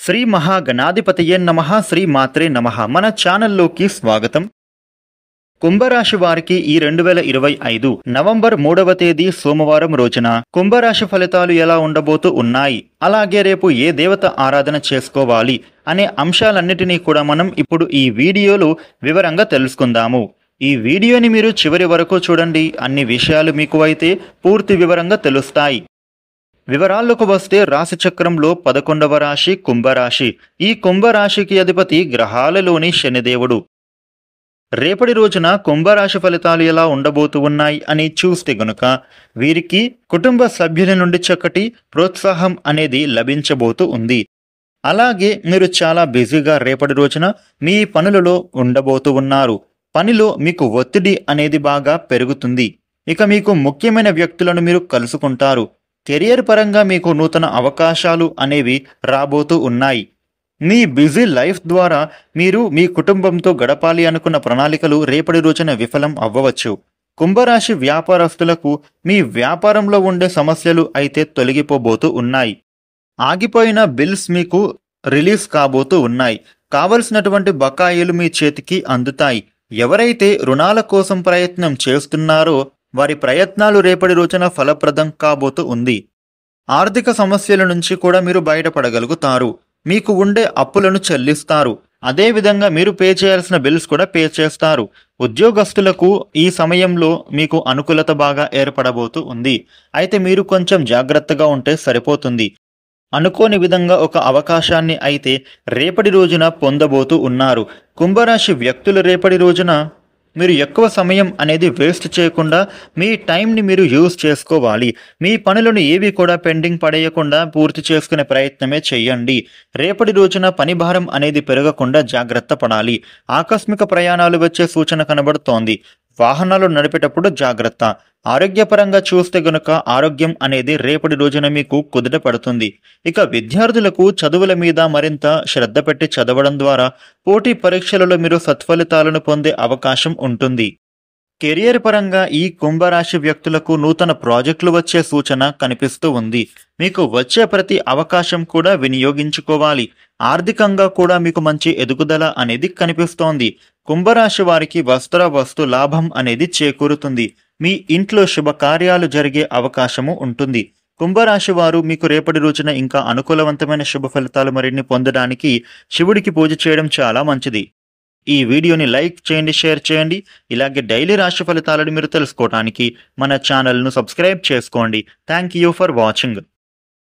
శ్రీ మహాగణాధిపతయే నమః శ్రీ మాత్రే నమః. మన ఛానల్లోకి స్వాగతం. కుంభరాశి వారికి ఈ 2025 నవంబర్ 3వ తేదీ సోమవారం రోజున కుంభరాశి ఫలితాలు ఎలా ఉండబోతూ ఉన్నాయి, అలాగే రేపు ఏ దేవత ఆరాధన చేసుకోవాలి అనే అంశాలన్నిటినీ కూడా మనం ఇప్పుడు ఈ వీడియోలో వివరంగా తెలుసుకుందాము. ఈ వీడియోని మీరు చివరి వరకు చూడండి. అన్ని విషయాలు మీకు అయితే పూర్తి వివరంగా తెలుస్తాయి. వివరాల్లోకి వస్తే రాశి చక్రంలో 11వ రాశి కుంభరాశి. ఈ కుంభరాశికి అధిపతి గ్రహాలలోని శనిదేవుడు. రేపటి రోజున కుంభరాశి ఫలితాలు ఎలా ఉండబోతూ ఉన్నాయి అని చూస్తే గనుక వీరికి కుటుంబ సభ్యుల నుండి చక్కటి ప్రోత్సాహం అనేది లభించబోతూ ఉంది. అలాగే మీరు చాలా బిజీగా రేపటి రోజున మీ పనులలో ఉండబోతూ ఉన్నారు. పనిలో మీకు ఒత్తిడి అనేది బాగా పెరుగుతుంది. ఇక మీకు ముఖ్యమైన వ్యక్తులను మీరు కలుసుకుంటారు. కెరియర్ పరంగా మీకు నూతన అవకాశాలు అనేవి రాబోతూ ఉన్నాయి. మీ బిజీ లైఫ్ ద్వారా మీరు మీ కుటుంబంతో గడపాలి అనుకున్న ప్రణాళికలు రేపటి రోజున విఫలం అవ్వవచ్చు. కుంభరాశి వ్యాపారస్తులకు మీ వ్యాపారంలో ఉండే సమస్యలు అయితే తొలగిపోబోతూ ఉన్నాయి. ఆగిపోయిన బిల్స్ మీకు రిలీజ్ కాబోతూ ఉన్నాయి. కావలసినటువంటి బకాయిలు మీ చేతికి అందుతాయి. ఎవరైతే రుణాల కోసం ప్రయత్నం చేస్తున్నారో వారి ప్రయత్నాలు రేపటి రోజున ఫలప్రదం కాబోతూ ఉంది. ఆర్థిక సమస్యల నుంచి కూడా మీరు బయటపడగలుగుతారు. మీకు ఉండే అప్పులను చెల్లిస్తారు. అదేవిధంగా మీరు పే చేయాల్సిన బిల్స్ కూడా పే చేస్తారు. ఉద్యోగస్తులకు ఈ సమయంలో మీకు అనుకూలత బాగా ఏర్పడబోతూ ఉంది. అయితే మీరు కొంచెం జాగ్రత్తగా ఉంటే సరిపోతుంది. అనుకోని విధంగా ఒక అవకాశాన్ని అయితే రేపటి రోజున పొందబోతూ ఉన్నారు. కుంభరాశి వ్యక్తులు రేపటి రోజున మీరు ఎక్కువ సమయం అనేది వేస్ట్ చేయకుండా మీ టైంని మీరు యూజ్ చేసుకోవాలి. మీ పనులను ఏవి కూడా పెండింగ్ పడేయకుండా పూర్తి చేసుకునే ప్రయత్నమే చెయ్యండి. రేపటి రోజున పని భారం అనేది పెరగకుండా జాగ్రత్త పడాలి. ఆకస్మిక ప్రయాణాలు వచ్చే సూచన కనబడుతోంది. వాహనాలు నడిపేటప్పుడు జాగ్రత్త. ఆరోగ్యపరంగా చూస్తే గనుక ఆరోగ్యం అనేది రేపటి రోజున మీకు కుదుట పడుతుంది. ఇక విద్యార్థులకు చదువుల మీద మరింత శ్రద్ధ పెట్టి చదవడం ద్వారా పోటీ పరీక్షలలో మీరు సత్ఫలితాలను పొందే అవకాశం ఉంటుంది. కెరియర్ పరంగా ఈ కుంభరాశి వ్యక్తులకు నూతన ప్రాజెక్టులు వచ్చే సూచన కనిపిస్తూ ఉంది. మీకు వచ్చే ప్రతి అవకాశం కూడా వినియోగించుకోవాలి. ఆర్థికంగా కూడా మీకు మంచి ఎదుగుదల అనేది కనిపిస్తోంది. కుంభరాశి వారికి వస్తు లాభం అనేది చేకూరుతుంది. మీ ఇంట్లో శుభకార్యాలు జరిగే అవకాశము ఉంటుంది. కుంభరాశి వారు మీకు రేపటి రోజున ఇంకా అనుకూలవంతమైన శుభ ఫలితాలు మరిన్ని పొందడానికి శివుడికి పూజ చేయడం చాలా మంచిది. ఈ వీడియోని లైక్ చేయండి, షేర్ చేయండి. ఇలాగే డైలీ రాశి ఫలితాలను మీరు తెలుసుకోవడానికి మన ఛానల్ను సబ్స్క్రైబ్ చేసుకోండి. Thank you for watching.